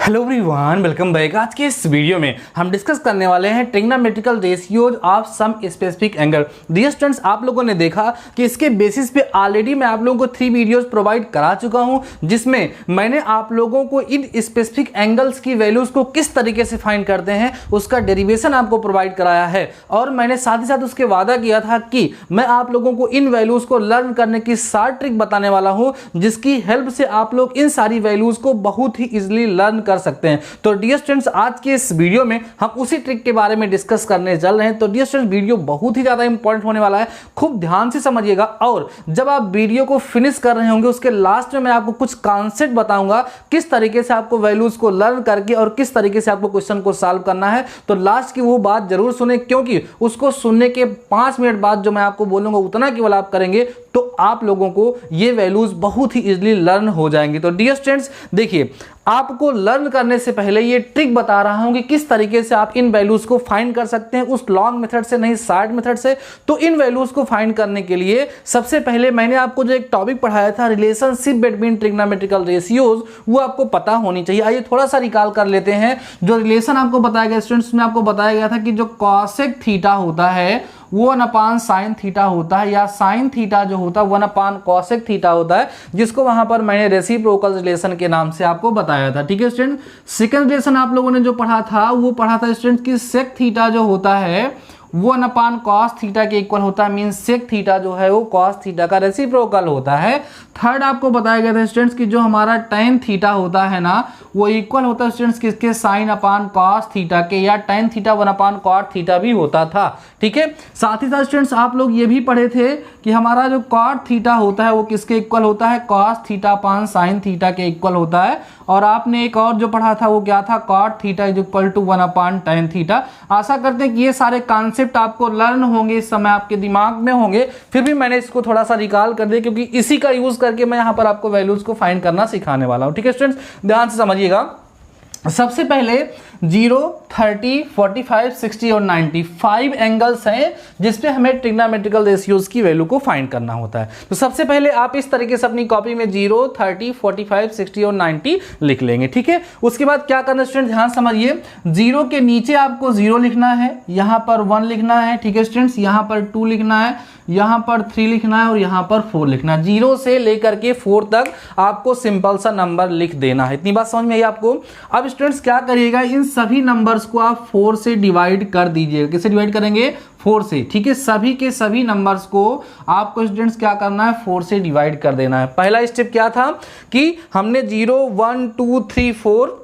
Hello everyone, welcome back. आज के इस वीडियो में हम डिस्कस करने वाले हैं trigonometrical ratios of some specific angle. Dear students, आप लोगों ने देखा कि इसके बेसिस पे ऑलरेडी मैं आप लोगों को 3 वीडियोस प्रोवाइड करा चुका हूं, जिसमें मैंने आप लोगों को इन स्पेसिफिक एंगल्स की वैल्यूज को किस तरीके से फाइंड करते हैं उसका डेरिवेशन आपको प्रोवाइड कराया है। और मैंने साथ ही साथ उसके वादा किया था कि मैं आप लोगों को इन वैल्यूज को लर्न करने की 60 ट्रिक बताने वाला हूं, जिसकी हेल्प से आप लोग इन सारी वैल्यूज को बहुत ही इजिली लर्न कर सकते हैं। तो डियर स्टूडेंट्स, आज के इस वीडियो में हम उसी ट्रिक के बारे में डिस्कस करने चल रहे हैं। तो डियर स्टूडेंट्स, वीडियो बहुत ही ज्यादा इंपॉर्टेंट होने वाला है, खूब ध्यान से समझिएगा। और जब आप वीडियो को फिनिश कर रहे होंगे उसके लास्ट में मैं आपको कुछ कॉन्सेप्ट बताऊंगा किस तरीके से आपको वैल्यूज को लर्न करके और किस तरीके से आपको क्वेश्चन को सॉल्व करना है। तो लास्ट की वो बात जरूर सुने, क्योंकि उसको सुनने के 5 मिनट बाद जो मैं आपको बोलूंगा उतना केवल आप करेंगे तो आप लोगों को ये वैल्यूज बहुत ही इजीली लर्न हो जाएंगी। तो डियर स्टूडेंट्स, देखिए, आपको लर्न करने से पहले ये ट्रिक बता रहा हूं कि किस तरीके से आप इन वैल्यूज को फाइंड कर सकते हैं, उस लॉन्ग मेथड से नहीं, शॉर्ट मेथड से। तो इन वैल्यूज को फाइंड करने के लिए सबसे पहले मैंने आपको जो एक टॉपिक पढ़ाया था, रिलेशनशिप बिटवीन ट्रिग्नोमेट्रिकल रेशियोज, वो आपको पता होनी चाहिए। आइए थोड़ा सा रिकॉल कर लेते हैं। जो रिलेशन आपको बताया गया स्टूडेंट्स, में आपको बताया गया था कि जो कॉसेक थीटा होता है वो 1 साइन थीटा होता है, या साइन थीटा जो होता है 1 कॉसेक थीटा होता है, जिसको वहां पर मैंने रेसिप्रोकल रिलेशन के नाम से आपको बताया था। ठीक है स्टूडेंट। सेकंड रिलेशन आप लोगों ने जो पढ़ा था वो पढ़ा था स्टूडेंट कि सेक थीटा जो होता है वो 1 कॉस थीटा के इक्वल होता है, मीन सेक थीटा जो है वो कॉस थीटा का रेसिप्रोकल होता है। थर्ड आपको बताया गया था स्टूडेंट्स कि जो हमारा tan थीटा होता है ना, वो इक्वल होता है स्टूडेंट्स किसके, साइन अपान कॉस थीटा के, या tan थीटा 1 कॉट थीटा भी होता था। ठीक है। साथ ही साथ स्टूडेंट्स आप लोग ये भी पढ़े थे कि हमारा जो कॉट थीटा होता है वो किसके इक्वल होता है, cos theta upon sine theta के इक्वल होता है। और आपने एक और जो पढ़ा था वो क्या था, cot theta is equal to 1 tan theta. आशा करते हैं कि ये सारे कॉन्सेप्ट आपको लर्न होंगे, इस समय आपके दिमाग में होंगे। फिर भी मैंने इसको थोड़ा सा रिकॉल कर दिया, क्योंकि इसी का यूज करके मैं यहाँ पर आपको वैल्यूज को फाइंड करना सिखाने वाला हूँ। ठीक है स्टूडेंट्स, ध्यान से समझिएगा। सबसे पहले 0, 30, 45, 60 और 90 5 एंगल्स हैं जिसपे हमें ट्रिग्नोमेट्रिकल रेशियोज की वैल्यू को फाइंड करना होता है। तो सबसे पहले आप इस तरीके से अपनी कॉपी में 0, 30, 45, 60 और 90 लिख लेंगे। ठीक है। उसके बाद क्या करना स्टूडेंट, ध्यान समझिए। 0 के नीचे आपको 0 लिखना है, यहाँ पर 1 लिखना है। ठीक है स्टूडेंट्स, यहाँ पर 2 लिखना है, यहाँ पर 3 लिखना है और यहाँ पर 4 लिखना है। 0 से लेकर के 4 तक आपको सिंपल सा नंबर लिख देना है। इतनी बात समझ में आई आपको। अब स्टूडेंट्स क्या करिएगा, इन सभी नंबर्स को आप 4 से डिवाइड कर दीजिएगा। किससे डिवाइड करेंगे, 4 से। ठीक है। सभी के सभी नंबर्स को आपको स्टूडेंट्स क्या करना है, 4 से डिवाइड कर देना है। पहला स्टेप क्या था कि हमने 0, 1, 2, 3, 4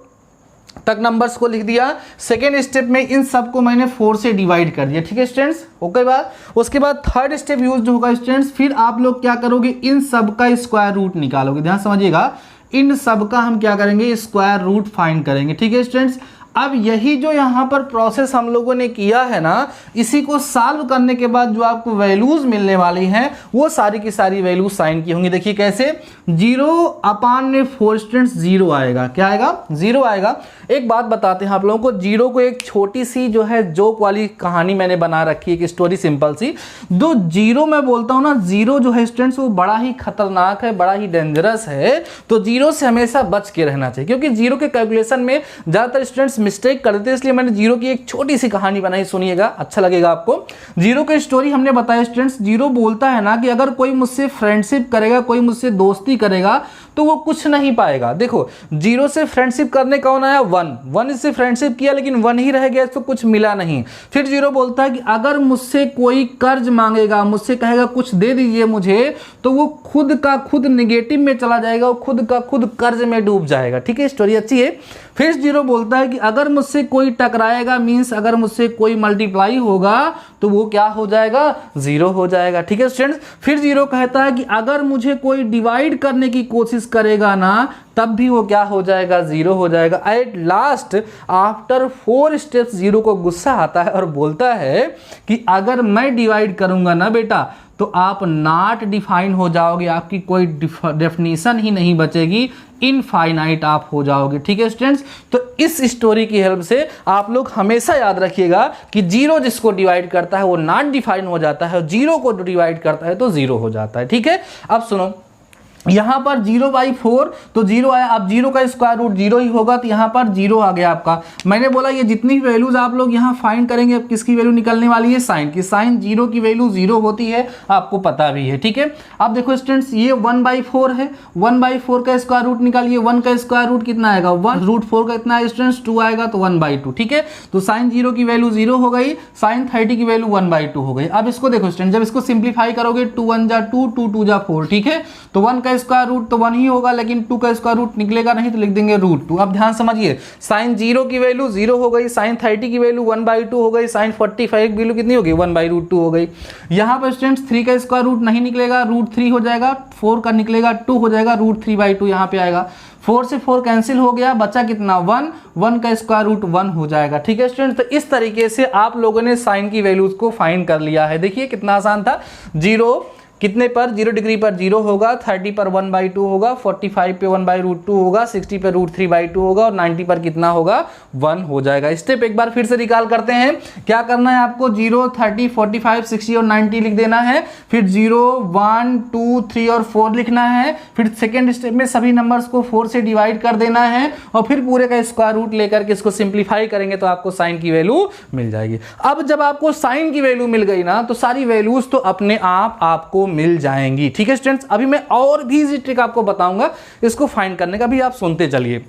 तक नंबर्स को लिख दिया। सेकेंड स्टेप में इन सब को मैंने 4 से डिवाइड कर दिया। ठीक है स्टूडेंट्स, ओके बात। उसके बाद थर्ड स्टेप यूज होगा स्टूडेंट्स, फिर आप लोग क्या करोगे, इन सब का स्क्वायर रूट निकालोगे। ध्यान समझिएगा, इन सब का हम क्या करेंगे, स्क्वायर रूट फाइंड करेंगे। ठीक है स्टूडेंट्स। अब यही जो यहाँ पर प्रोसेस हम लोगों ने किया है ना, इसी को सॉल्व करने के बाद जो आपको वैल्यूज मिलने वाली हैं वो सारी की सारी वैल्यूज साइन की होंगी। देखिए कैसे, 0 अपान में 4 स्टूडेंट्स 0 आएगा। क्या आएगा, 0 आएगा। एक बात बताते हैं आप लोगों को, 0 को एक छोटी सी जो है जोक वाली कहानी मैंने बना रखी है, एक स्टोरी सिंपल सी। जो 0 मैं बोलता हूँ ना, 0 जो है स्टूडेंट्स वो बड़ा ही खतरनाक है, बड़ा ही डेंजरस है। तो 0 से हमेशा बच के रहना चाहिए, क्योंकि 0 के कैलकुलेशन में ज्यादातर स्टूडेंट्स मिस्टेक करते हैं। इसलिए मैंने 0 की एक छोटी सी कहानी बनाई, सुनिएगा, अच्छा लगेगा आपको। 0 की स्टोरी हमने बताया स्टूडेंट्स। 0 बोलता है ना कि अगर कोई मुझसे फ्रेंडशिप करेगा, कोई मुझसे दोस्ती करेगा तो वो कुछ नहीं पाएगा। देखो, 0 से फ्रेंडशिप करने कौन आया, 1 इससे फ्रेंडशिप किया लेकिन 1 ही रह गया, इसको कुछ मिला नहीं। फिर 0 बोलता है कि अगर मुझसे कोई कर्ज मांगेगा, मुझसे कहेगा कुछ दे दीजिए मुझे, तो वो खुद का खुद निगेटिव में चला जाएगा, वो खुद का खुद कर्ज में डूब जाएगा। ठीक है, स्टोरी अच्छी है। फिर 0 बोलता है कि अगर मुझसे कोई टकराएगा, मीन्स अगर मुझसे कोई मल्टीप्लाई होगा तो वो क्या हो जाएगा, 0 हो जाएगा। ठीक है स्टूडेंट्स। फिर 0 कहता है कि अगर मुझे कोई डिवाइड करने की कोशिश करेगा ना, तब भी वो क्या हो जाएगा, 0 हो जाएगा। एट लास्ट आफ्टर 4 स्टेप्स 0 को गुस्सा आता है और बोलता है कि अगर मैं डिवाइड करूंगा ना बेटा, तो आप नॉट डिफाइन हो जाओगे, आपकी कोई डेफिनेशन ही नहीं बचेगी, इनफाइनाइट आप हो जाओगे। ठीक है स्टूडेंट्स। तो इस स्टोरी की हेल्प से आप लोग हमेशा याद रखिएगा कि 0 जिसको डिवाइड करता है वो नॉट डिफाइन हो जाता है, और 0 को डिवाइड करता है तो 0 हो जाता है। ठीक है। अब सुनो, यहाँ पर 0/4 तो 0 आया। अब 0 का स्क्वायर रूट 0 ही होगा, तो यहाँ पर 0 आ गया आपका। मैंने बोला ये जितनी भी वैल्यूज आप लोग यहाँ फाइंड करेंगे, अब किसकी वैल्यू निकलने वाली है, साइन की। साइन 0 की वैल्यू 0 होती है, आपको पता भी है, ठीक है। अब देखो स्टूडेंट्स, ये 1/4 है, 1/4 का स्क्वायर रूट निकालिए। 1 का स्क्वायर रूट कितना आएगा, 1 √4 का इतना स्टूडेंट्स 2 आएगा, तो 1/2, ठीक है। तो साइन 0 की वैल्यू 0 हो गई, साइन 30 की वैल्यू 1/2 हो गई। अब इसको देखो स्टूडेंट, जब इसको सिंप्लीफाई करोगे 2 1 जा 2, 2 2 जा 4, ठीक है। तो 1 का स्क्वायर रूट तो 1 ही होगा, लेकिन 2 का स्क्वायर रूट निकलेगा नहीं, तो लिख देंगे √2। अब ध्यान समझिए, साइन 0 की वैल्यू 0 हो गई, साइन 30 की वैल्यू 1/2 हो गई, साइन 45 की वैल्यू कितनी हो गई, 1/√2 हो गई। यहाँ पर स्टूडेंट्स 3 का स्क्वायर रूट नहीं निकलेगा, √3 हो जाएगा, 4 का निकलेगा 2 हो जाएगा, √3/2 यहाँ पे आएगा। 4 से 4 कैंसिल हो गया, बचा कितना 1, 1 का स्क्वायर रूट 1 हो जाएगा, ठीक है स्टूडेंट। तो इस तरीके से आप लोगों ने साइन की वैल्यूज को फाइंड कर लिया है। देखिए कितना आसान था। 0 कितने पर, 0 डिग्री पर 0 होगा, 30 पर 1/2 होगा, 45 पे 1/√2 होगा, 60 पे √3/2 होगा, और 90 पर कितना होगा, 1 हो जाएगा। स्टेप एक बार फिर से निकाल करते हैं। क्या करना है आपको, 0 30 45 60 और 90 लिख देना है, फिर 0 1 2 3 और 4 लिखना है, फिर सेकेंड स्टेप में सभी नंबर्स को 4 से डिवाइड कर देना है, और फिर पूरे का स्क्वायर रूट लेकर के इसको सिंप्लीफाई करेंगे तो आपको साइन की वैल्यू मिल जाएगी। अब जब आपको साइन की वैल्यू मिल गई ना, तो सारी वैल्यूज तो अपने आप आपको मिल जाएंगी, ठीक है स्टूडेंट्स। अभी मैं और भी इजी ट्रिक आपको बताऊंगा इसको फाइंड करने का, भी आप सुनते चलिए।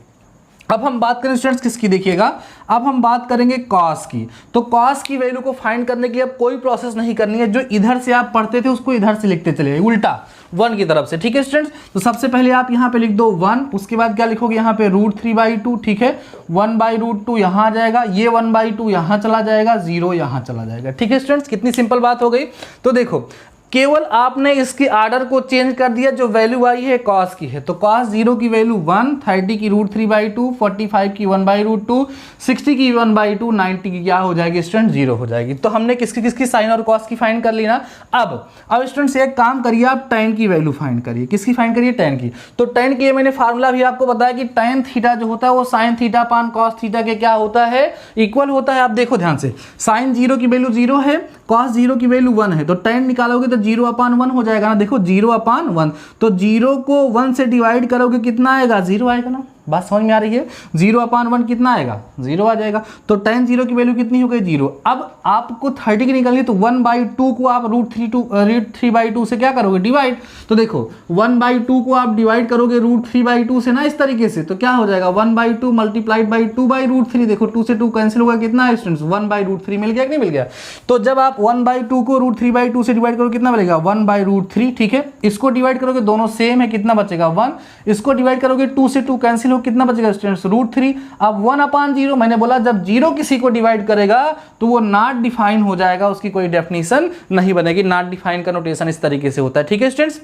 अब हम बात करें स्टूडेंट्स किसकी, देखिएगा अब हम बात करेंगे कॉस की। तो कॉस की वैल्यू को फाइंड करने के लिए अब कोई प्रोसेस नहीं करनी है, जो इधर से आप पढ़ते थे उसको इधर से लिखते चलिए, उल्टा 1 की तरफ से, ठीक है स्टूडेंट्स। तो सबसे पहले आप यहाँ पे लिख दो 1, उसके बाद क्या लिखोगे यहाँ पे √3/2, ठीक है। 1/√2 यहाँ आ जाएगा, ये 1/2 यहाँ चला जाएगा, 0 यहाँ चला जाएगा, ठीक है स्टूडेंट्स। कितनी सिंपल बात हो गई। तो देखो केवल आपने इसके आर्डर को चेंज कर दिया, जो वैल्यू आई है कॉस की है, तो कॉस 0 की वैल्यू 1, 30 की √3/2, 45 की 1/√2, 60 की 1/2, 90 की क्या हो जाएगी स्टूडेंट, 0 हो जाएगी। तो हमने किसकी किसकी साइन और कॉस की फाइंड कर ली ना। अब स्टूडेंट्स एक काम करिए, आप tan की वैल्यू फाइंड करिए। किसकी फाइंड करिए, tan की। तो tan के लिए मैंने फार्मूला भी आपको बताया कि tan थीटा जो होता है वो sin theta upon cos theta के क्या होता है, इक्वल होता है। आप देखो ध्यान से, sin 0 की वैल्यू 0 है, cos 0 की वैल्यू 1 है, तो tan निकालोगे तो 0/1 हो जाएगा ना। देखो 0/1, तो 0 को 1 से डिवाइड करोगे कितना आएगा, 0 आएगा ना। बात समझ में आ रही है। 0/1 कितना आएगा, 0 आ जाएगा। तो tan 0 की वैल्यू कितनी हो गई, 0। अब आपको 30 की निकालनी है, तो 1/2 को आप √3/2 से क्या करोगे, डिवाइड। तो देखो 1/2 को आप डिवाइड करोगे √3/2 से ना, इस तरीके से, तो क्या हो जाएगा 1/2 मल्टीप्लाइड बाई 2/√3। देखो 2 से 2 कैंसिल होगा, कितना है स्टूडेंट्स, 1/√3 मिल गया कि नहीं मिल गया। तो जब आप 1/2 को √3/2 से डिवाइड करोगे कितना मिलेगा, 1/√3, ठीक है। इसको डिवाइड करोगे, दोनों सेम है, कितना बचेगा 1। इसको डिवाइड करोगे 2 से 2 कैंसिल, कितना बचेगा स्टूडेंट्स, √3। अब 1/0, मैंने बोला जब 0 किसी को डिवाइड करेगा तो वो नॉट डिफाइन हो जाएगा, उसकी कोई डेफिनेशन नहीं बनेगी। नॉट डिफाइन का नोटेशन इस तरीके से होता है, ठीक है स्टूडेंट्स।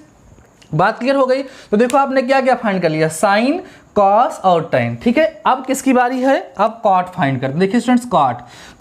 बात क्लियर हो गई। तो देखो आपने क्या क्या फाइंड कर लिया, साइन, कॉस और tan, ठीक है। अब किसकी बारी है, अब कॉट फाइंड करते हैं। देखिए स्टूडेंट्स,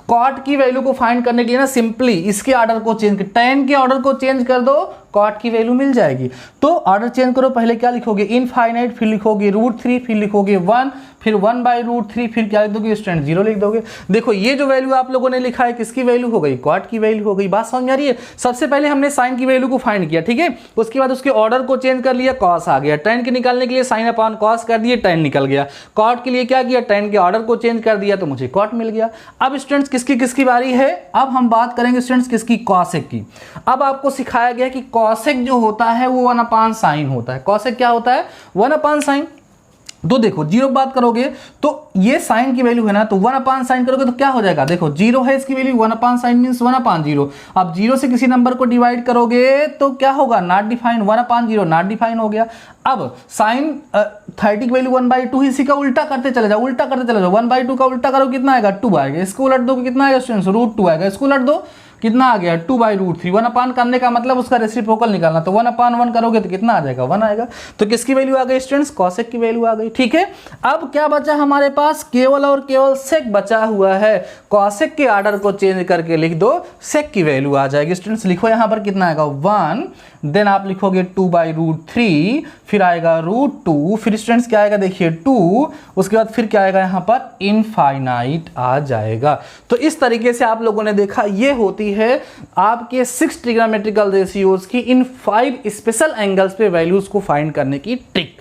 कॉट की वैल्यू को फाइंड करने के लिए ना सिंपली इसके ऑर्डर को चेंज कर, tan के ऑर्डर को चेंज कर दो, कॉट की वैल्यू मिल जाएगी। तो ऑर्डर चेंज करो, पहले क्या लिखोगे, इनफाइनाइट, फिर लिखोगे √3, फिर लिखोगे 1, फिर 1/√3, फिर क्या लिख दोगे स्टूडेंट, 0 लिख दोगे। देखो ये जो वैल्यू आप लोगों ने लिखा है किसकी वैल्यू हो गई, कॉट की वैल्यू हो गई। बात समझ में आ रही है। सबसे पहले हमने साइन की वैल्यू को फाइंड किया, ठीक है। उसके बाद उसके ऑर्डर को चेंज कर लिया, कॉस आ गया। tan के निकालने के लिए साइन अपान कॉस कर दिए, tan निकल गया। कॉट के लिए क्या किया, tan के ऑर्डर को चेंज कर दिया, तो मुझे कॉट मिल गया। अब स्टूडेंट्स किसकी किसकी बारी है, अब हम बात करेंगे स्टूडेंट्स किसकी, कॉसेक की। अब आपको सिखाया गया कि कॉसेक जो होता है वो 1/sin होता है। कॉसेक क्या होता है, 1/sin। तो देखो 0 बात करोगे तो ये साइन की वैल्यू है ना, तो 1/sin करोगे तो क्या हो जाएगा, देखो 0 है इसकी वैल्यू, 1/sin मींस 1/0। अब 0 से किसी नंबर को डिवाइड करोगे तो क्या होगा, नॉट डिफाइन, 1/0 नॉट डिफाइन हो गया। अब साइन 30 की वैल्यू 1/2, इसी का उल्टा करते चले जाओ, उल्टा करते चले जाओ। 1/2 का उल्टा करो कितना आएगा, 2 आएगा। इसको उलट दो कितना आएगा स्टूडेंट्स, √2 आएगा। इसको उलट दो कितना आ गया, 2/√3। 1/, करने का मतलब उसका रेसिप्रोकल निकालना, तो 1/1 करोगे तो कितना आ जाएगा, 1 आएगा। तो किसकी वैल्यू आ गई स्टूडेंट्स, कॉसेक की वैल्यू आ गई, ठीक है। अब क्या बचा हमारे पास, केवल और केवल सेक बचा हुआ है। कॉसेक के ऑर्डर को चेंज करके लिख दो, सेक की वैल्यू आ जाएगी स्टूडेंट्स। लिखो यहाँ पर कितना आएगा, 1 देन आप लिखोगे 2/√3, फिर आएगा √2, फिर स्टूडेंट्स क्या आएगा देखिए 2, उसके बाद फिर क्या आएगा यहाँ पर इनफाइनाइट आ जाएगा। तो इस तरीके से आप लोगों ने देखा ये होती है आपके 6 ट्रिग्नोमेट्रिकल रेशियोज की इन 5 स्पेशल एंगल्स पे वैल्यूज को फाइंड करने की ट्रिक।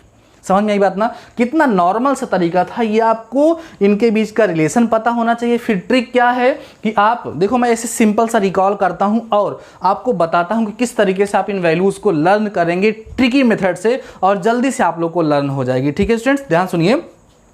समझ में आई बात ना, कितना नॉर्मल सा तरीका था ये, आपको इनके बीच का रिलेशन पता होना चाहिए। फिर ट्रिक क्या है कि आप देखो, मैं ऐसे सिंपल सा रिकॉल करता हूं और आपको बताता हूं कि किस तरीके से आप इन वैल्यूज को लर्न करेंगे ट्रिकी मेथड से, और जल्दी से आप लोग को लर्न हो जाएगी। ठीक है स्टूडेंट्स, ध्यान सुनिए,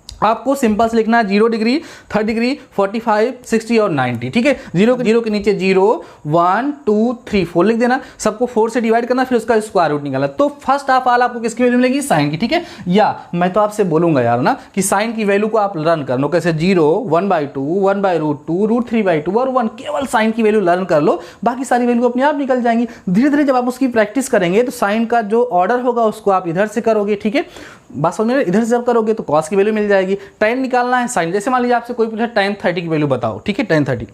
आपको सिंपल से लिखना है 0 डिग्री, 30 डिग्री, 45, 60 और 90। ठीक है, जीरो के नीचे 0, 1, 2, 3, 4 लिख देना, सबको 4 से डिवाइड करना, फिर उसका स्क्वायर रूट निकालना। तो फर्स्ट ऑफ ऑल आपको किसकी वैल्यू मिलेगी, साइन की। ठीक है, या मैं तो आपसे बोलूंगा यार ना कि साइन की वैल्यू को आप लर्न कर लो कैसे, 0, 1/2, 1/√2, √3/2 और 1, केवल साइन की वैल्यू लर्न कर लो, बाकी सारी वैल्यू अपने आप निकल जाएंगी। धीरे धीरे जब आप उसकी प्रैक्टिस करेंगे तो साइन का जो ऑर्डर होगा उसको आप इधर से करोगे। ठीक है, बात समझ में, इधर से जब करोगे तो कॉस की वैल्यू मिल जाएगी, tan निकालना है साइन, जैसे मान लीजिए आपसे कोई पूछे tan 30 की वैल्यू बताओ। ठीक है, tan 30,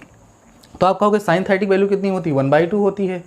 तो आप कहोगे sin 30 की वैल्यू कितनी होती है, 1/2 होती है।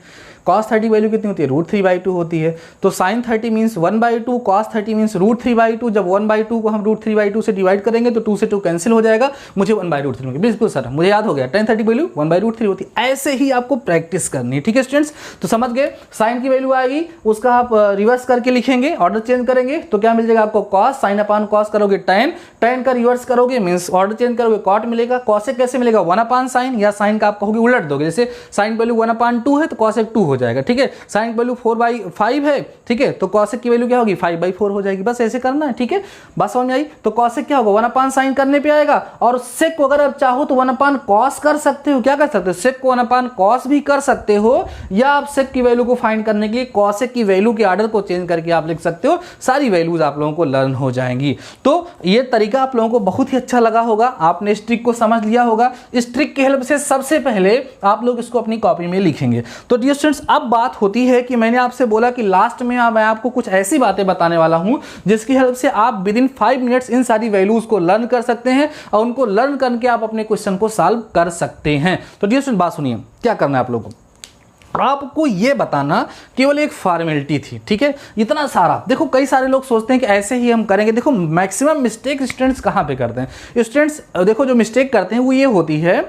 cos 30 की वैल्यू कितनी होती है, √3/2 होती है। तो sin 30 मीन्स 1/2, cos 30 मीन्स √3/2। जब 1/2 को हम √3/2 से डिवाइड करेंगे तो 2 से 2 कैंसिल हो जाएगा, मुझे 1/√3 मिलेगा। बिल्कुल सर, मुझे याद हो गया, tan 30 की वैल्यू 1/√3 होती है। ऐसे ही आपको प्रैक्टिस करनी है। ठीक है स्टूडेंट्स, तो समझ गए, साइन की वैल्यू आएगी, उसका आप रिवर्स करके लिखेंगे, ऑर्डर चेंज करेंगे तो क्या मिल जाएगा आपको, cos, sin अपान cos करोगे tan, tan का रिवर्स करोगे मीन्स ऑर्डर चेंज करोगे cot मिलेगा, cosec कैसे मिलेगा, 1/sin, या साइन का आप कहोगे उलट दोगे, जैसे साइन वैल्यू 1/2 है तो cosec 2 हो जाएगा। ठीक है, साइन वैल्यू 4/5 है, ठीक है, तो cosec की वैल्यू क्या होगी, 5/4 हो जाएगी। बस ऐसे करना है। ठीक है, बात समझ में आई। तो cosec क्या होगा, 1/sin करने पे आएगा, और sec को अगर आप चाहो तो 1/cos कर सकते हो। क्या कर सकते हो, sec को 1/cos भी कर सकते हो, या आप sec की वैल्यू को फाइंड करने के लिए cosec की वैल्यू के ऑर्डर को चेंज करके आप लिख सकते हो। सारी वैल्यूज आप लोगों को लर्न हो जाएंगी। तो ये तरीका आप लोगों को बहुत ही अच्छा लगा होगा, आपने इस ट्रिक को समझ लिया होगा। इस ट्रिक की हेल्प से सबसे पहले आप लोग इसको अपनी कॉपी में लिखेंगे। तो डियर स्टूडेंट्स, अब बात होती है कि मैंने आपसे बोला कि लास्ट में मैं आपको कुछ ऐसी बातें बताने वाला हूं जिसकी हेल्प से आप विद इन 5 मिनट्स इन सारी वैल्यूज को लर्न कर सकते हैं, और उनको लर्न करके आप अपने क्वेश्चन को सॉल्व कर सकते हैं। तो डियर स्टूडेंट, बात सुनिए, क्या करना है आप लोगों को, आपको ये बताना केवल एक फॉर्मेलिटी थी। ठीक है, इतना सारा देखो, कई सारे लोग सोचते हैं कि ऐसे ही हम करेंगे। देखो, मैक्सिमम मिस्टेक स्टूडेंट्स कहाँ पे करते हैं, स्टूडेंट्स देखो जो मिस्टेक करते हैं वो ये होती है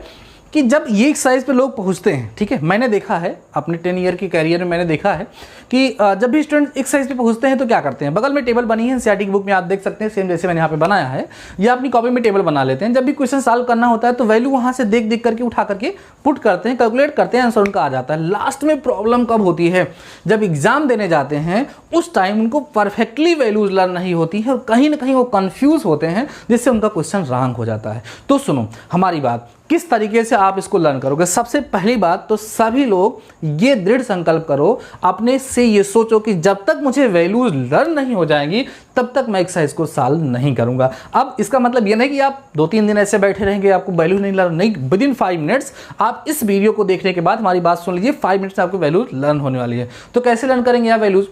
कि जब ये एक्सरसाइज पे लोग पहुंचते हैं, ठीक है, मैंने देखा है अपने 10 ईयर की कैरियर में, मैंने देखा है कि जब भी स्टूडेंट एक्सरसाइज पे पहुंचते हैं तो क्या करते हैं, बगल में टेबल बनी है एनसीईआरटी की बुक में, आप देख सकते हैं सेम जैसे मैंने यहाँ पे बनाया है, या अपनी कॉपी में टेबल बना लेते हैं। जब भी क्वेश्चन सॉल्व करना होता है तो वैल्यू वहाँ से देख देख करके उठा करके पुट करते हैं, कैलकुलेट करते हैं, आंसर उनका आ जाता है। लास्ट में प्रॉब्लम कब होती है, जब एग्जाम देने जाते हैं उस टाइम उनको परफेक्टली वैल्यूज लर्न नहीं होती है, और कहीं ना कहीं वो कंफ्यूज होते हैं, जिससे उनका क्वेश्चन रॉन्ग हो जाता है। तो सुनो हमारी बात, किस तरीके से आप इसको लर्न करोगे। सबसे पहली बात तो सभी लोग ये दृढ़ संकल्प करो, अपने से ये सोचो कि जब तक मुझे वैल्यूज लर्न नहीं हो जाएंगी तब तक मैं एक्सरसाइज को सॉल्व नहीं करूंगा। अब इसका मतलब ये नहीं कि आप 2-3 दिन ऐसे बैठे रहेंगे, आपको वैल्यू नहीं लर्न, नहीं, विद इन 5 मिनट्स आप इस वीडियो को देखने के बाद हमारी बात सुन लीजिए, 5 मिनट्स में आपको वैल्यूज लर्न होने वाली है। तो कैसे लर्न करेंगे आप वैल्यूज,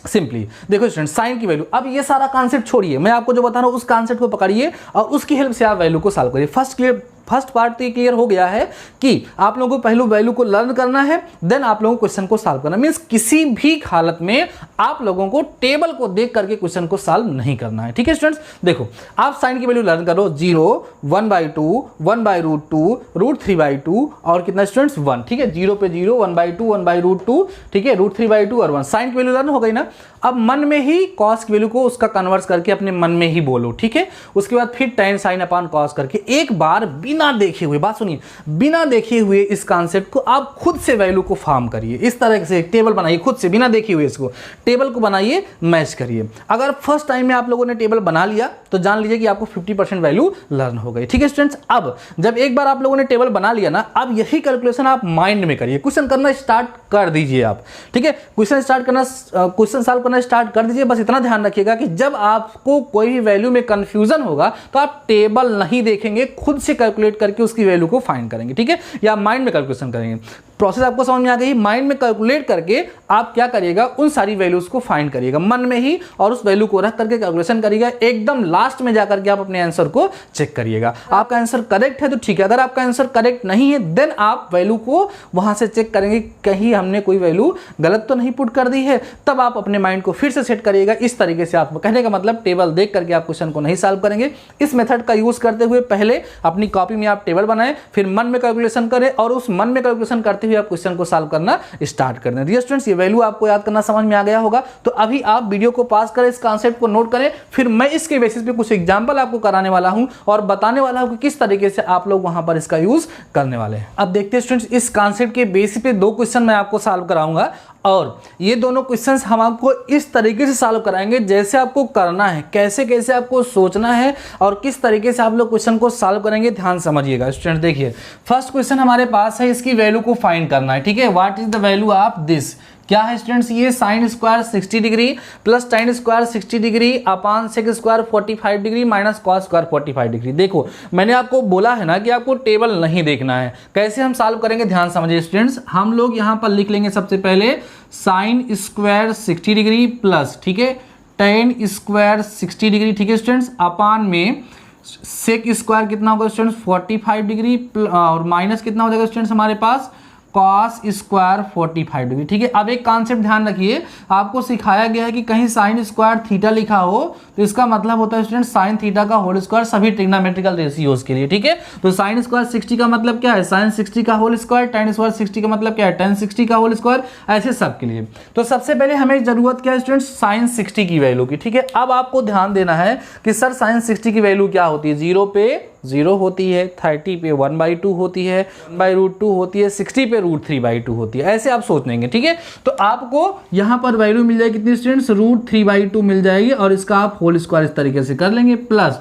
सिंपली देखो स्टूडेंट, साइन की वैल्यू, अब ये सारा कॉन्सेप्ट छोड़िए, मैं आपको जो बता रहा हूं उस कॉन्सेप्ट को पकड़िए और उसकी हेल्प से आप वैल्यू को सॉल्व करिए। फर्स्ट पार्ट तो ये क्लियर हो गया है कि आप लोगों को पहले वैल्यू को लर्न करना है, देन आप लोगों को क्वेश्चन को सॉल्व करना। मींस किसी भी हालत में आप लोगों को टेबल को देख करके क्वेश्चन को सॉल्व नहीं करना है। ठीक है स्टूडेंट्स, देखो आप साइन की वैल्यू लर्न करो, 0, 1/2, 1/√2, √3/2 और कितना स्टूडेंट्स 1। ठीक है, 0 पे 0, 1/2, 1/√2, ठीक है, √3/2 और 1। साइन की वैल्यू लर्न हो गई ना। अब मन में ही कॉस की वैल्यू को उसका कन्वर्ट करके अपने मन में ही बोलो। ठीक है, उसके बाद फिर tan sin अपान कॉस करके एक बार बिना देखे हुए, बात सुनिए, बिना देखे हुए इस कॉन्सेप्ट को आप खुद से वैल्यू को फॉर्म करिए। इस तरह से टेबल बनाइए खुद से, बिना देखे हुए इसको टेबल को बनाइए, मैच करिए। अगर फर्स्ट टाइम में आप लोगों ने टेबल बना लिया तो जान लीजिए कि आपको 50% वैल्यू लर्न हो गई। ठीक है स्टूडेंट्स, अब जब एक बार आप लोगों ने टेबल बना लिया ना, अब यही कैलकुलेशन आप माइंड में करिए, क्वेश्चन करना स्टार्ट कर दीजिए आप। ठीक है, क्वेश्चन सॉल्व करना स्टार्ट कर दीजिए। बस इतना ध्यान रखिएगा कि जब आपको कोई भी वैल्यू में कंफ्यूजन होगा तो आप टेबल नहीं देखेंगे, खुद से कैलकुलेट कैलकुलेट करके उसकी वैल्यू को फाइंड करेंगे, ठीक है, या माइंड में कैलकुलेशन करेंगे। प्रोसेस आपको समझ में आ गई। माइंड में कैलकुलेट करके आप क्या करिएगा, उन सारी वैल्यूज को फाइंड करिएगा मन में ही और उस वैल्यू को रख करके कैलकुलेशन करिएगा। एकदम लास्ट में जाकर के आप अपने आंसर को चेक करिएगा। आपका आंसर करेक्ट है तो ठीक है, अगर आपका आंसर करेक्ट नहीं है देन आप वैल्यू को वहां से चेक करेंगे कहीं हमने कोई वैल्यू गलत तो नहीं पुट कर दी है, तब आप अपने माइंड को फिर से सेट करिएगा। इस तरीके से आप, कहने का मतलब टेबल देख करके आप क्वेश्चन को नहीं सॉल्व करेंगे। इस मेथड का यूज करते हुए पहले अपनी कॉपी में आप टेबल बनाएं, फिर मन में कैलकुलेशन करें और उस मन में कैलकुलेशन करते हुए आप क्वेश्चन को सॉल्व करना स्टार्ट कर दें। डियर स्टूडेंट्स, ये वैल्यू आपको याद करना समझ में आ गया होगा। तो अभी आप वीडियो को पास करें, इस कॉन्सेप्ट को नोट करें, फिर मैं इसके बेसिस पे कुछ एग्जांपल आपको कराने वाला हूं और बताने वाला हूं कि किस तरीके से आप लोग वहां पर इसका यूज करने वाले हैं। अब देखते हैं स्टूडेंट्स, इस कॉन्सेप्ट के बेसिस पे दो क्वेश्चन मैं आपको सॉल्व कराऊंगा और ये दोनों क्वेश्चंस हम आपको इस तरीके से सॉल्व कराएंगे जैसे आपको करना है, कैसे कैसे आपको सोचना है और किस तरीके से आप लोग क्वेश्चन को सॉल्व करेंगे, ध्यान समझिएगा। स्टूडेंट देखिए, फर्स्ट क्वेश्चन हमारे पास है, इसकी वैल्यू को फाइंड करना है, ठीक है। What is the value of this, क्या है स्टूडेंट्स, ये sine square 60 degree plus tan square 60 degree upon sec square 45 degree minus cos square 45 degree. देखो मैंने आपको बोला है ना कि आपको टेबल नहीं देखना है। कैसे हम सॉल्व करेंगे ध्यान समझिए स्टूडेंट्स। हम लोग यहां पर लिख लेंगे सबसे पहले साइन स्क्वायर 60 डिग्री प्लस, ठीक है, टेन स्क्वायर 60 डिग्री, ठीक है स्टूडेंट्स, अपान में सेक स्क्वायर कितना होगा स्टूडेंट्स 45 डिग्री और माइनस कितना हो जाएगा स्टूडेंट्स हमारे पास कॉस स्क्वायर 45 डिग्री, ठीक है। अब एक कॉन्सेप्ट ध्यान रखिए, आपको सिखाया गया है कि कहीं साइन स्क्वायर थीटा लिखा हो तो इसका मतलब होता है स्टूडेंट साइन थीटा का होल स्क्वायर सभी ट्रिग्नोमेट्रिकल रेशियोज के लिए, ठीक है। तो साइन स्क्वायर 60 का मतलब क्या है, साइन 60 का होल स्क्वायर, टेन स्क्वायर 60 का मतलब क्या है, टेन 60 का होल स्क्वायर, ऐसे सब के लिए। तो सबसे पहले हमें जरूरत क्या है स्टूडेंट, साइन 60 की वैल्यू की, ठीक है। अब आपको ध्यान देना है कि सर साइन 60 की वैल्यू क्या होती है, 0 पे 0 होती है, 30 पे 1/2 होती है, 1/√2 होती है, 60 पे √3/2 होती है, ऐसे आप सोच लेंगे, ठीक है। तो आपको यहां पर वैल्यू मिल जाएगी कितनी स्टूडेंट्स, √3/2 मिल जाएगी और इसका आप होल स्क्वायर इस तरीके से कर लेंगे। प्लस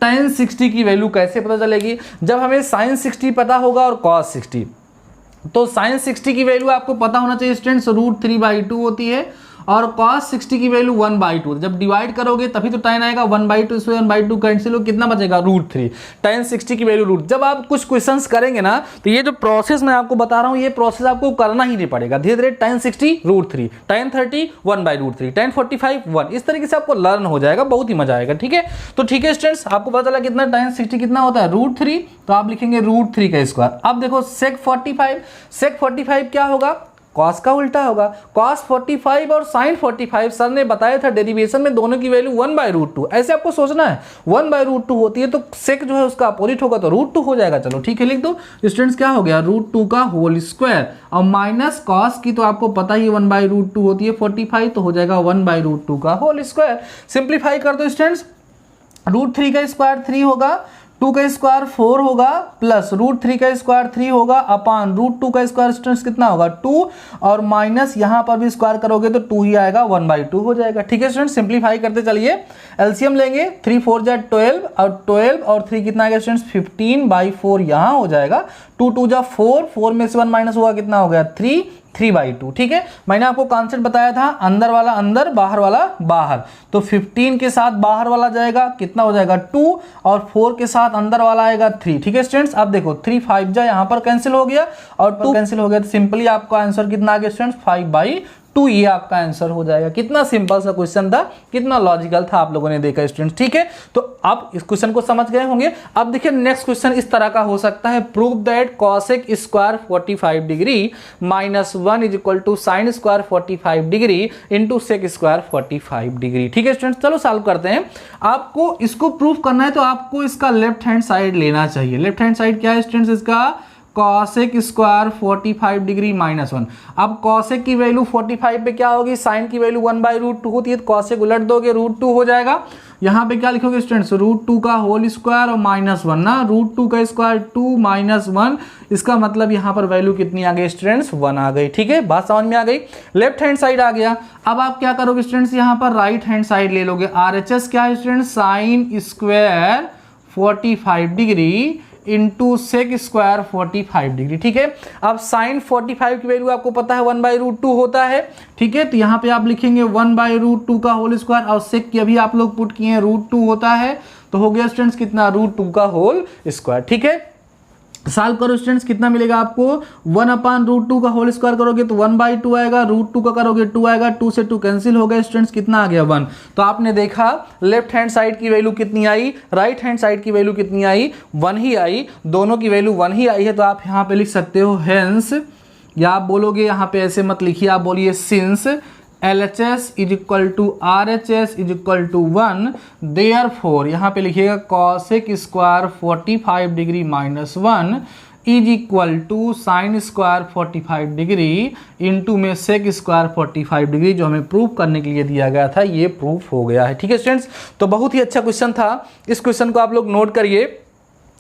tan 60 की वैल्यू कैसे पता चलेगी, जब हमें sin 60 पता होगा और cos 60, तो sin 60 की वैल्यू आपको पता होना चाहिए स्टूडेंट्स √3/2 होती है और cos 60 की वैल्यू 1/2। जब डिवाइड करोगे तभी तो tan आएगा, 1/2 इसमें 1/2 कैंसिल हो, कितना बचेगा √3। tan 60 की वैल्यू रूट, जब आप कुछ क्वेश्चंस करेंगे ना तो ये जो प्रोसेस मैं आपको बता रहा हूं ये प्रोसेस आपको करना ही नहीं पड़ेगा, धीरे धीरे tan 60 √3, tan 30 1/√3, tan 45 1, इस तरीके से आपको लर्न हो जाएगा, बहुत ही मजा आएगा, ठीक है। तो ठीक है स्टूडेंट्स, आपको पता चला कितना tan 60 कितना होता है √3, तो आप लिखेंगे √3 का स्क्वायर। अब देखो sec 45 क्या होगा, कॉस का उल्टा होगा, cos 45 और sin 45 सर ने बताया था डेरिवेशन में दोनों की वैल्यू 1/√2, ऐसे आपको सोचना है। 1/√2 होती है तो sec जो है उसका अपोजिट होगा तो √2 हो जाएगा। चलो ठीक है, लिख दो स्टूडेंट्स, क्या हो गया √2 का होल स्क्वायर और माइनस cos की तो आपको पता ही 1/√2 होती है 45, तो हो जाएगा 1/√2 का होल स्क्वायर। सिंप्लीफाई कर दो स्टूडेंट्स, √3 का स्क्वायर 3 होगा, 2 का स्क्वायर 4 होगा, प्लस √3 का स्क्वायर 3 होगा अपान √2 का स्क्वायर स्टूडेंट्स कितना होगा 2 और माइनस यहां पर भी स्क्वायर करोगे तो 2 ही आएगा, 1/2 हो जाएगा। ठीक है स्टूडेंट्स, सिंप्लीफाई करते चलिए, एलसीएम लेंगे 3 4 जा 12 और 12 और 3 कितना आएगा स्टूडेंट्स 15/4 यहां हो जाएगा, 2 2 जा 4, 4 में से 1 माइनस हुआ कितना हो गया 3, 3/2। ठीक है, मैंने आपको कॉन्सेप्ट बताया था, अंदर वाला अंदर बाहर वाला बाहर, तो 15 के साथ बाहर वाला जाएगा कितना हो जाएगा 2 और 4 के साथ अंदर वाला आएगा 3। ठीक है स्टूडेंट्स, अब देखो 3 5 जा यहाँ पर कैंसिल हो गया और 2 कैंसिल हो गया, तो सिंपली आपका आंसर कितना आ गया स्टूडेंट्स 5/2, ये आपका आंसर हो जाएगा। कितना सिंपल सा क्वेश्चन था, कितना लॉजिकल था, आप लोगों ने देखा स्टूडेंट्स। ठीक है, तो आप इस क्वेश्चन को समझ गए होंगे। अब देखिए नेक्स्ट क्वेश्चन इस तरह का हो सकता है, prove that cosec square 45 degree minus 1 is equal to sine square 45 degree into sec square 45 degree. ठीक है स्टूडेंट्स, चलो सॉल्व करते हैं। आपको इसको प्रूव करना है तो आपको इसका लेफ्ट हैंड साइड लेना चाहिए। लेफ्ट हैंड साइड क्या है स्टूडेंट्स, इसका कॉसेक स्क्वायर 45 डिग्री माइनस 1। अब कॉसेक की वैल्यू 45 पे क्या होगी, साइन की वैल्यू 1/√2 होती है, तो कॉसेक उलट दोगे √2 हो जाएगा। यहाँ पे क्या लिखोगे स्टूडेंट्स √2 का होल स्क्वायर और माइनस 1 ना, √2 का स्क्वायर 2 माइनस 1, इसका मतलब यहाँ पर वैल्यू कितनी आ गई स्टूडेंट्स 1 आ गई। ठीक है, बात समझ में आ गई। लेफ्ट हैंड साइड आ गया। अब आप क्या करोगे स्टूडेंट्स, यहाँ पर राइट हैंड साइड ले लोगे। RHS क्या है students, sine square 45 degree into sec square 45 degree. ठीक है, अब साइन 45 की वैल्यू आपको पता है 1/√2 होता है। ठीक है, तो यहाँ पे आप लिखेंगे 1/√2 का होल स्क्वायर और सेक की अभी आप लोग पुट किए हैं √2 होता है, तो हो गया स्टूडेंट्स कितना √2 का होल स्क्वायर। ठीक है, सॉल्व करो स्टूडेंट्स, कितना मिलेगा आपको 1/√2 का होल स्क्वायर करोगे तो 1/2 आएगा, √2 का करोगे 2 आएगा, 2 से 2 कैंसिल हो गया स्टूडेंट्स, कितना आ गया 1। तो आपने देखा लेफ्ट हैंड साइड की वैल्यू कितनी आई, राइट हैंड साइड की वैल्यू कितनी आई, 1 ही आई, दोनों की वैल्यू 1 ही आई है। तो आप यहाँ पे लिख सकते हो हेंस, या आप बोलोगे यहाँ पे ऐसे मत लिखिए, आप बोलिए since LHS is equal to RHS is equal to 1, therefore यहाँ पे लिखिएगा cosec square 45 degree minus 1 is equal to sine square 45 degree into में सेक स्क्वायर 45 डिग्री, जो हमें प्रूफ करने के लिए दिया गया था, ये प्रूफ हो गया है। ठीक है स्टूडेंट्स, तो बहुत ही अच्छा क्वेश्चन था, इस क्वेश्चन को आप लोग नोट करिए।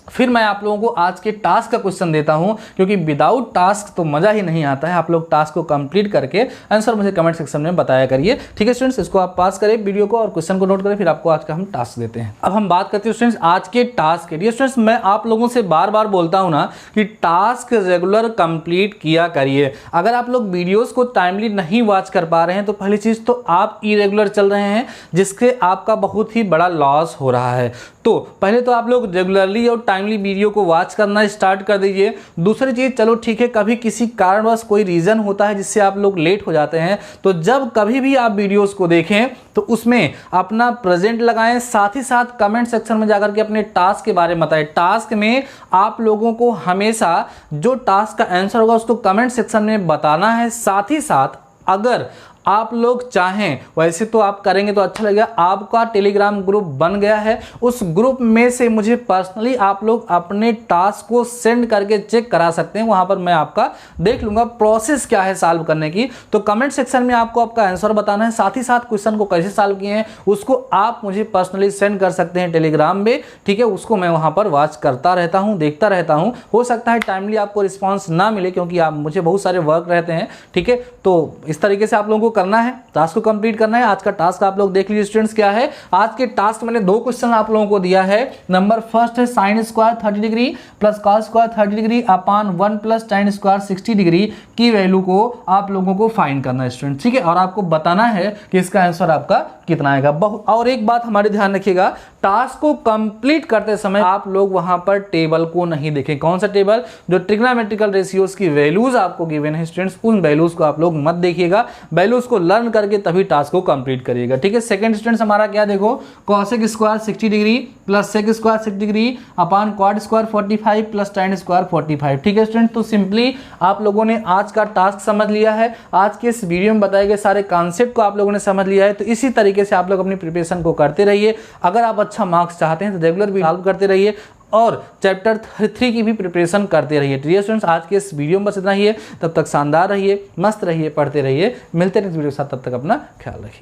फिर मैं आप लोगों को आज के टास्क का क्वेश्चन देता हूं, क्योंकि विदाउट टास्क तो मजा ही नहीं आता है। आप लोग टास्क को कंप्लीट करके आंसर मुझे कमेंट सेक्शन में बताया करिए। ठीक है स्टूडेंट्स, इसको आप पास करें वीडियो को और क्वेश्चन को नोट करें, फिर आपको आज का हम टास्क देते हैं। अब हम बात करते हैं स्टूडेंट्स आज के टास्क के लिए। स्टूडेंट्स मैं आप लोगों से बार बार बोलता हूं ना कि टास्क रेगुलर कंप्लीट किया करिए। अगर आप लोग वीडियोज को टाइमली नहीं वॉच कर पा रहे हैं तो पहली चीज तो आप इरेगुलर चल रहे हैं, जिससे आपका बहुत ही बड़ा लॉस हो रहा है। तो पहले तो आप लोग रेगुलरली और टाइमली वीडियो को वॉच करना स्टार्ट कर दीजिए। दूसरी चीज, चलो ठीक है, कभी किसी कारणवश कोई रीजन होता है जिससे आप लोग लेट हो जाते हैं, तो जब कभी भी आप वीडियोस को देखें तो उसमें अपना प्रेजेंट लगाएं, साथ ही साथ कमेंट सेक्शन में जाकर के अपने टास्क के बारे में बताएं। टास्क में आप लोगों को हमेशा जो टास्क का आंसर होगा उसको कमेंट सेक्शन में बताना है। साथ ही साथ अगर आप लोग चाहें, वैसे तो आप करेंगे तो अच्छा लगेगा, आपका टेलीग्राम ग्रुप बन गया है, उस ग्रुप में से मुझे पर्सनली आप लोग अपने टास्क को सेंड करके चेक करा सकते हैं। वहां पर मैं आपका देख लूंगा प्रोसेस क्या है सॉल्व करने की। तो कमेंट सेक्शन में आपको आपका आंसर बताना है, साथ ही साथ क्वेश्चन को कैसे सॉल्व किए हैं उसको आप मुझे पर्सनली सेंड कर सकते हैं टेलीग्राम में। ठीक है, उसको मैं वहां पर वॉच करता रहता हूं, देखता रहता हूं। हो सकता है टाइमली आपको रिस्पॉन्स ना मिले, क्योंकि आप मुझे बहुत सारे वर्क रहते हैं। ठीक है, तो इस तरीके से आप लोगों को करना है, टास्क को कंप्लीट करना है। आज का टास्क आप लोग देख लीजिए स्टूडेंट्स क्या है। आज के टास्क मैंने 2 क्वेश्चन आप लोगों को दिया है। नंबर फर्स्ट है sine square 30 degree plus cos square 30 degree upon 1 plus tan square 60 degree की वैल्यू को आप लोगों को फाइंड करना है स्टूडेंट। ठीक है, और आपको बताना है कि इसका आंसर आपका कितना आएगा। और एक बात हमारे ध्यान रखिएगा, टास्क को कंप्लीट करते समय आप लोग वहां पर टेबल को नहीं देखें। कौन सा टेबल? जो ट्रिग्नोमेट्रिकल रेशियोज की वैल्यूज आपको गिवन है स्टूडेंट्स, उन वैल्यूज को आप लोग मत देखिएगा। वैल्यूज को लर्न करके तभी टास्क को कंप्लीट करिएगा। ठीक है, सेकंड स्टूडेंट्स हमारा क्या, देखो cosec square 60 degree plus sec square 60 degree upon क्वाड स्क्वायर 45 प्लस tan स्क्वायर 45। ठीक है स्टूडेंट, तो सिंपली आप लोगों ने आज का टास्क समझ लिया है। आज के इस वीडियो में बताए गए सारे कॉन्सेप्ट को आप लोगों ने समझ लिया है। तो इसी तरीके से आप लोग अपनी प्रिपरेशन को करते रहिए। अगर आप अच्छा मार्क्स चाहते हैं तो रेगुलर भी सॉल्व करते रहिए और चैप्टर 3 की भी प्रिपरेशन करते रहिए। डियर स्टूडेंट्स, आज के इस वीडियो में बस इतना ही है। तब तक शानदार रहिए, मस्त रहिए, पढ़ते रहिए। मिलते हैं नेक्स्ट वीडियो के साथ, तब तक अपना ख्याल रखिए।